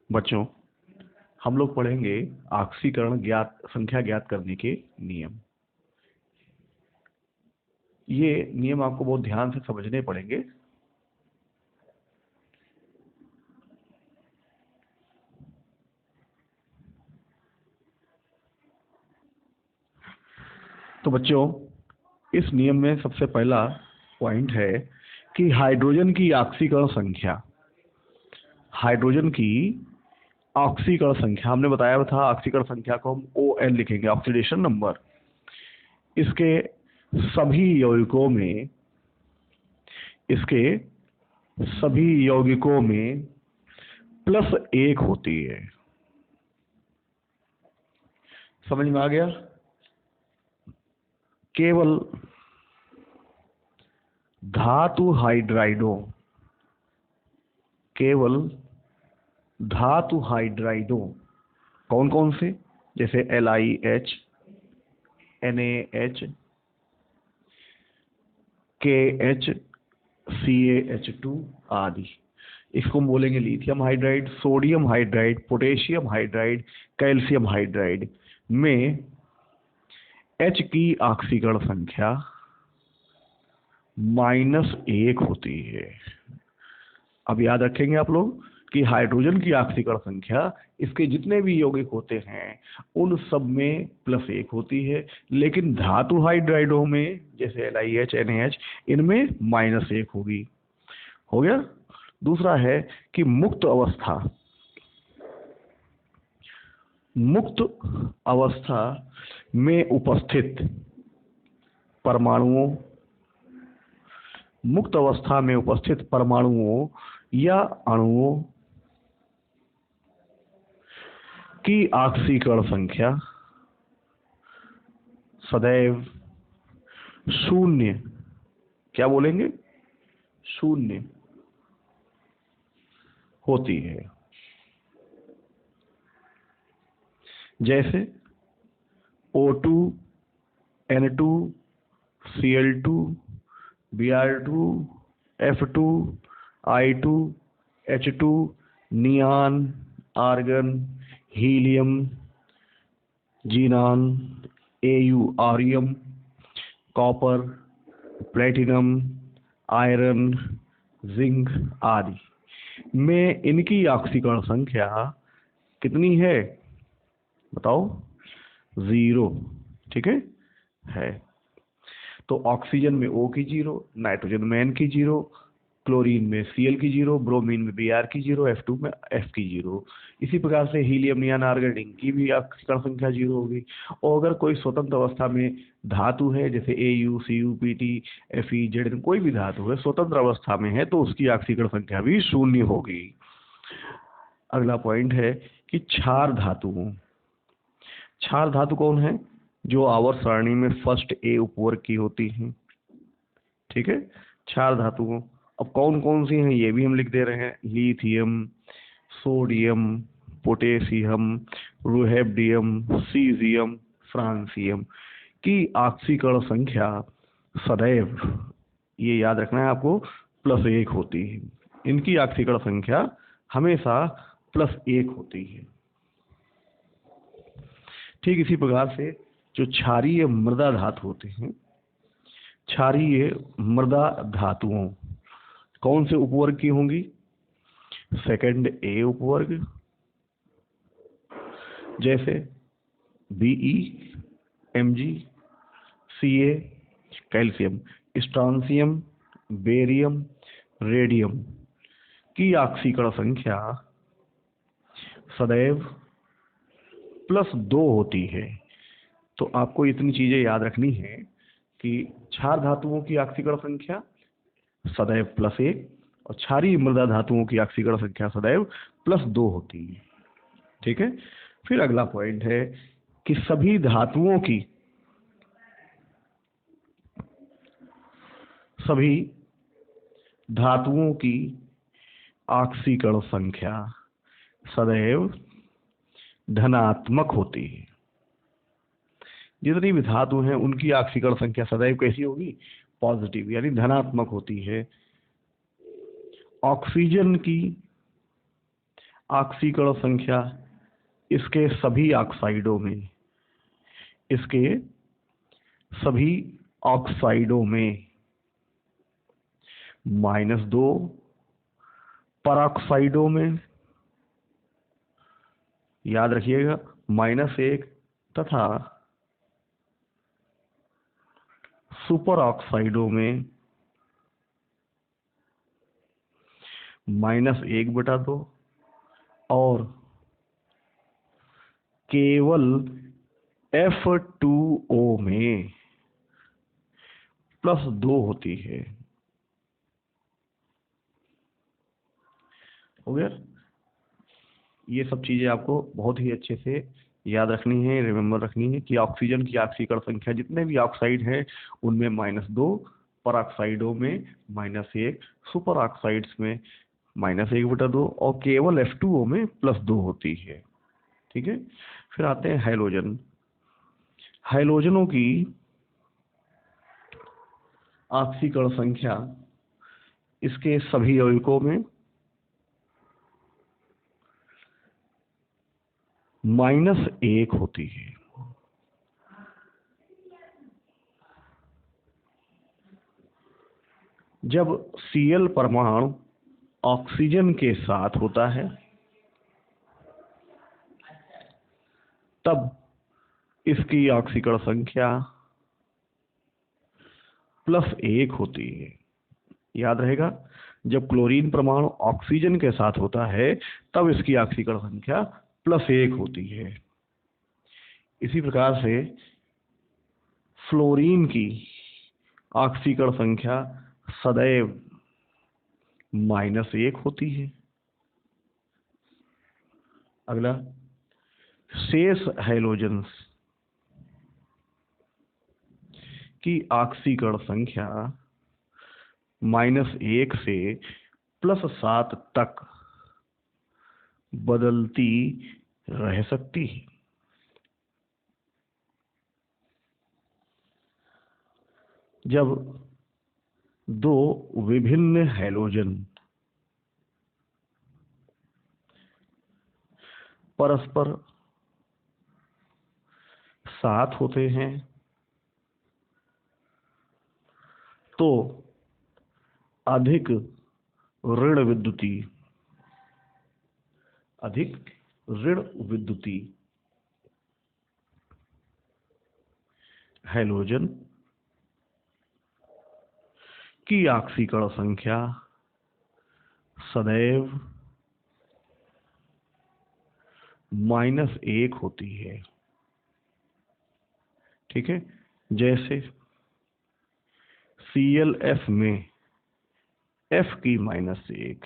बच्चों, हम लोग पढ़ेंगे ऑक्सीकरण संख्या ज्ञात करने के नियम। ये नियम आपको बहुत ध्यान से समझने पड़ेंगे। तो बच्चों, इस नियम में सबसे पहला पॉइंट है कि हाइड्रोजन की ऑक्सीकरण संख्या, हाइड्रोजन की ऑक्सीकरण संख्या, हमने बताया था ऑक्सीकरण संख्या को हम ON लिखेंगे, ऑक्सीडेशन नंबर। इसके सभी यौगिकों में, इसके सभी यौगिकों में +1 होती है। समझ में आ गया? केवल धातु हाइड्राइडों, केवल धातु हाइड्राइडों, कौन कौन से? जैसे LiH, NaH, KH, CaH2 आदि। इसको हम बोलेंगे lithium hydride, sodium hydride, potassium hydride, calcium hydride में H की ऑक्सीकरण संख्या -1 होती है। अब याद रखेंगे आप लोग कि हाइड्रोजन की ऑक्सीकरण संख्या इसके जितने भी यौगिक होते हैं उन सब में +1 होती है, लेकिन धातु हाइड्राइडों में जैसे LiH, NaH, इनमें -1 होगी। हो गया? दूसरा है कि मुक्त अवस्था, मुक्त अवस्था में उपस्थित परमाणुओं, मुक्त अवस्था में उपस्थित परमाणुओं या अणुओं की ऑक्सीकरण संख्या सदैव 0, क्या बोलेंगे? 0 होती है। जैसे O2, N2, Cl2, Br2, F2, I2, H2, neon, argon, helium, xenon, Au, आरियम, कॉपर, प्लेटिनम, आयरन, जिंक आदि में इनकी ऑक्सीकरण संख्या कितनी है? बताओ। 0। ठीक है। तो ऑक्सीजन में O की 0, नाइट्रोजन में N की 0, क्लोरीन में Cl की 0, ब्रोमीन में Br की 0, F2 में F की 0। इसी प्रकार से हीलियम, नियान, आर्गन, इनकी भी ऑक्सीकरण संख्या 0 होगी। और अगर कोई स्वतंत्र अवस्था में धातु है जैसे Au, Cu, Pt, Fe, Zn, कोई भी धातु है स्वतंत्र अवस्था में है तो उसकी ऑक्सीकरण संख्या भी 0 होगी। अगला पॉइंट है कि क्षार धातुओं, क्षार धातु कौन है? जो आवर्त सारणी में फर्स्ट A उपवर्ग की होती हैं। ठीक है, क्षार धातुओं। अब कौन कौन सी हैं ये भी हम लिख दे रहे हैं। Lithium, sodium, potassium, rubidium, caesium, francium की ऑक्सीकरण संख्या सदैव, ये याद रखना है आपको, +1 होती है। इनकी ऑक्सीकरण संख्या हमेशा +1 होती है। ठीक इसी प्रकार से जो क्षारीय मृदा धातु होते हैं, क्षारीय मृदा धातुओं कौन से उपवर्ग की होंगी? सेकंड A उपवर्ग, जैसे Be, Mg, Ca, calcium, strontium, barium, radium की ऑक्सीकरण संख्या सदैव +2 होती है। तो आपको इतनी चीजें याद रखनी है कि क्षार धातुओं की ऑक्सीकरण संख्या सदैव +1 और क्षारीय मृदा धातुओं की ऑक्सीकरण संख्या सदैव +2 होती है। ठीक है। फिर अगला पॉइंट है कि सभी धातुओं की, सभी धातुओं की ऑक्सीकरण संख्या सदैव धनात्मक होती है। जितनी भी धातु हैं उनकी ऑक्सीकरण संख्या सदैव कैसी होगी? पॉजिटिव, यानी धनात्मक होती है। ऑक्सीजन की ऑक्सीकरण संख्या इसके सभी ऑक्साइडों में, इसके सभी ऑक्साइडों में -2, परऑक्साइडों में याद रखिएगा -1 तथा सुपर ऑक्साइडों में -1/2 और केवल F2O में +2 होती है। हो गया? ये सब चीजें आपको बहुत ही अच्छे से याद रखनी है, रिमेम्बर रखनी है कि ऑक्सीजन की ऑक्सीकरण संख्या जितने भी ऑक्साइड हैं उनमें -2, परऑक्साइडों में -1, सुपर ऑक्साइड्स में -1/2 और केवल F2O में +2 होती है। ठीक है, फिर आते हैं हैलोजन। हैलोजनों की ऑक्सीकरण संख्या इसके सभी यौगिकों में -1 होती है। जब Cl परमाणु ऑक्सीजन के साथ होता है तब इसकी ऑक्सीकरण संख्या +1 होती है। याद रहेगा, जब क्लोरीन परमाणु ऑक्सीजन के साथ होता है तब इसकी ऑक्सीकरण संख्या +1 होती है। इसी प्रकार से फ्लोरीन की ऑक्सीकरण संख्या सदैव -1 होती है। अगला, शेष हैलोजन्स की ऑक्सीकरण संख्या -1 से +7 तक बदलती रह सकती है। जब दो विभिन्न हैलोजन परस्पर साथ होते हैं तो अधिक ऋण विद्युती हैलोजन की ऑक्सीकरण संख्या सदैव -1 होती है। ठीक है, जैसे ClF में F की -1,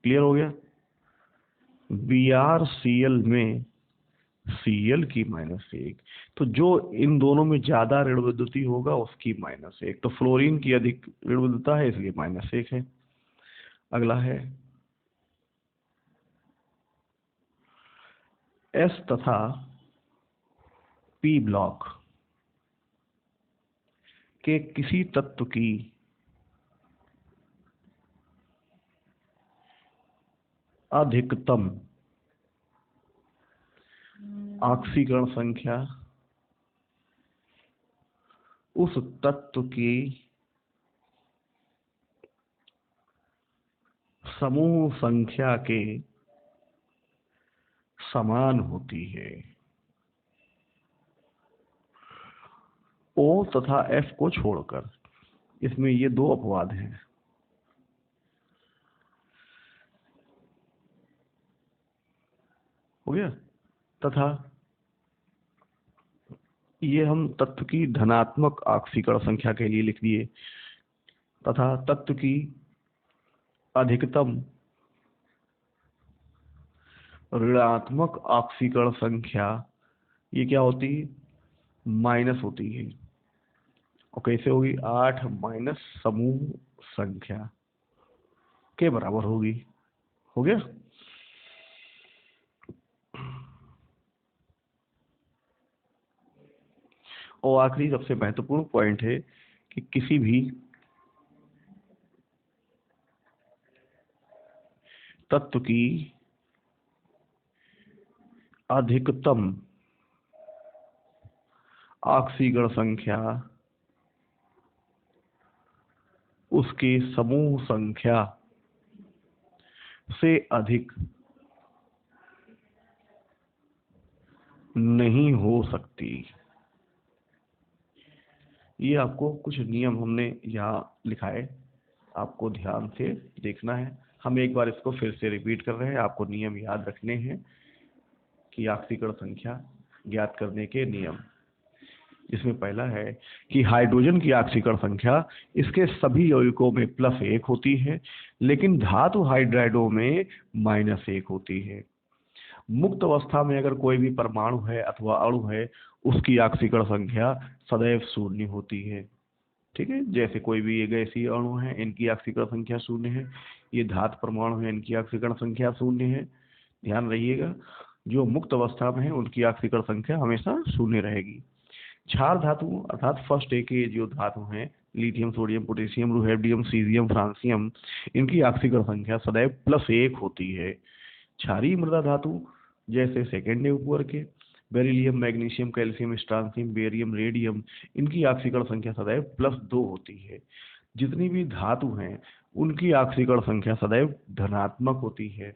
क्लियर हो गया? BrCl में Cl की -1, तो जो इन दोनों में ज्यादा ऋण विद्युती होगा उसकी -1, तो फ्लोरीन की अधिक ऋण विद्युता है इसलिए -1 है। अगला है S तथा P ब्लॉक के किसी तत्व की अधिकतम ऑक्सीकरण संख्या उस तत्व की समूह संख्या के समान होती है। O तथा F को छोड़कर, इसमें ये दो अपवाद हैं। हो गया? तथा ये हम तत्व की धनात्मक ऑक्सीकरण संख्या के लिए लिख दिए, तथा तत्व की अधिकतम ऋणात्मक ऑक्सीकरण संख्या ये क्या होती है? माइनस होती है। और कैसे होगी? 8 माइनस समूह संख्या के बराबर होगी। हो गया? और आखिरी सबसे महत्वपूर्ण पॉइंट है कि किसी भी तत्व की अधिकतम ऑक्सीकरण संख्या उसके समूह संख्या से अधिक नहीं हो सकती। ये आपको कुछ नियम हमने यहाँ लिखा है, आपको ध्यान से देखना है। हम एक बार इसको फिर से रिपीट कर रहे हैं, आपको नियम याद रखने हैं कि ऑक्सीकरण संख्या ज्ञात करने के नियम। इसमें पहला है कि हाइड्रोजन की ऑक्सीकरण संख्या इसके सभी यौगिकों में +1 होती है, लेकिन धातु हाइड्राइडों में -1 होती है। मुक्त अवस्था में अगर कोई भी परमाणु है अथवा अणु है, उसकी ऑक्सीकरण संख्या सदैव 0 होती है। ठीक है, जैसे कोई भी ये गैसीय अणु है, इनकी ऑक्सीकरण संख्या 0 है। ये धातु परमाणु है, इनकी ऑक्सीकरण संख्या 0 है। ध्यान रहिएगा, जो मुक्त अवस्था में है उनकी ऑक्सीकरण संख्या हमेशा 0 रहेगी। क्षार धातु अर्थात फर्स्ट ए के जो धातु हैं, lithium, sodium, potassium, rubidium, caesium, francium, इनकी ऑक्सीकरण संख्या सदैव +1 होती है। क्षारीय मृदा धातु जैसे सेकेंड ए ऊपर के beryllium, magnesium, calcium, strontium, barium, radium, इनकी ऑक्सीकरण संख्या सदैव +2 होती है। जितनी भी धातु हैं उनकी ऑक्सीकरण संख्या सदैव धनात्मक होती है।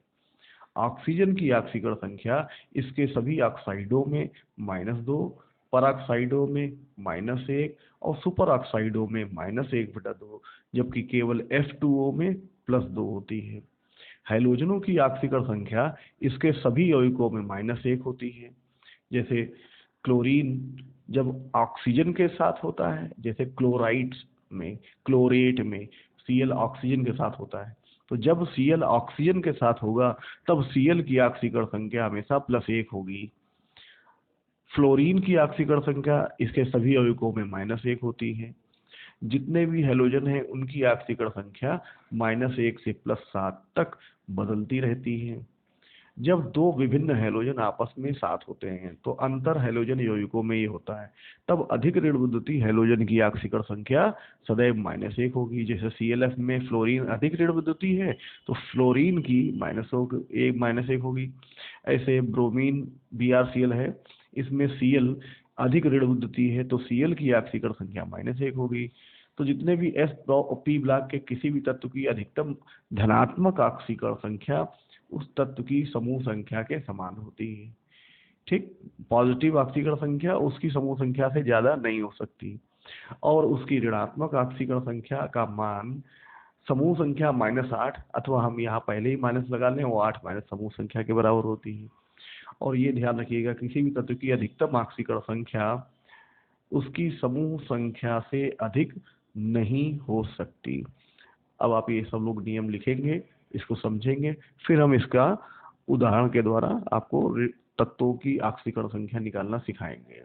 ऑक्सीजन की ऑक्सीकरण संख्या इसके सभी ऑक्साइडों में -2, परऑक्साइडों में -1 और सुपर ऑक्साइडों में -1/2, जबकि केवल F2O में +2 होती है। हैलोजनों की ऑक्सीकरण संख्या इसके सभी यौगिकों में -1 होती है। जैसे क्लोरीन जब ऑक्सीजन के साथ होता है, जैसे क्लोराइड्स में, क्लोरेट में Cl ऑक्सीजन के साथ होता है, तो जब Cl ऑक्सीजन के साथ होगा तब Cl की ऑक्सीकरण संख्या हमेशा +1 होगी। फ्लोरीन की ऑक्सीकरण संख्या इसके सभी यौगिकों में -1 होती है। जितने भी हैलोजन हैं उनकी ऑक्सीकरण संख्या -1 से +7 तक बदलती रहती है। जब दो विभिन्न हैलोजन आपस में साथ होते हैं तो अंतर हैलोजन यौगिकों में ये होता है, तब अधिक ऋण विद्युतीय हैलोजन की ऑक्सीकरण संख्या सदैव -1 होगी। जैसे ClF में फ्लोरीन अधिक ऋण विद्युतीय है तो फ्लोरीन की -1 होगी। ऐसे ब्रोमीन BrCl है, इसमें Cl अधिक ऋण विद्युतीय है तो Cl की ऑक्सीकरण संख्या -1 होगी। तो जितने भी P ब्लॉक के किसी भी तत्व की अधिकतम धनात्मक ऑक्सीकरण संख्या उस तत्व की समूह संख्या के समान होती है। ठीक, पॉजिटिव ऑक्सीकरण संख्या उसकी समूह संख्या से ज्यादा नहीं हो सकती, और उसकी ऋणात्मक ऑक्सीकरण संख्या का मान समूह संख्या -8 अथवा हम यहाँ पहले ही माइनस लगा लें, वो 8 माइनस समूह संख्या के बराबर होती है। और ये ध्यान रखिएगा, किसी भी तत्व की अधिकतम ऑक्सीकरण संख्या उसकी समूह संख्या से अधिक नहीं हो सकती। अब आप ये सब लोग नियम लिखेंगे, इसको समझेंगे, फिर हम इसका उदाहरण के द्वारा आपको तत्वों की ऑक्सीकरण संख्या निकालना सिखाएंगे।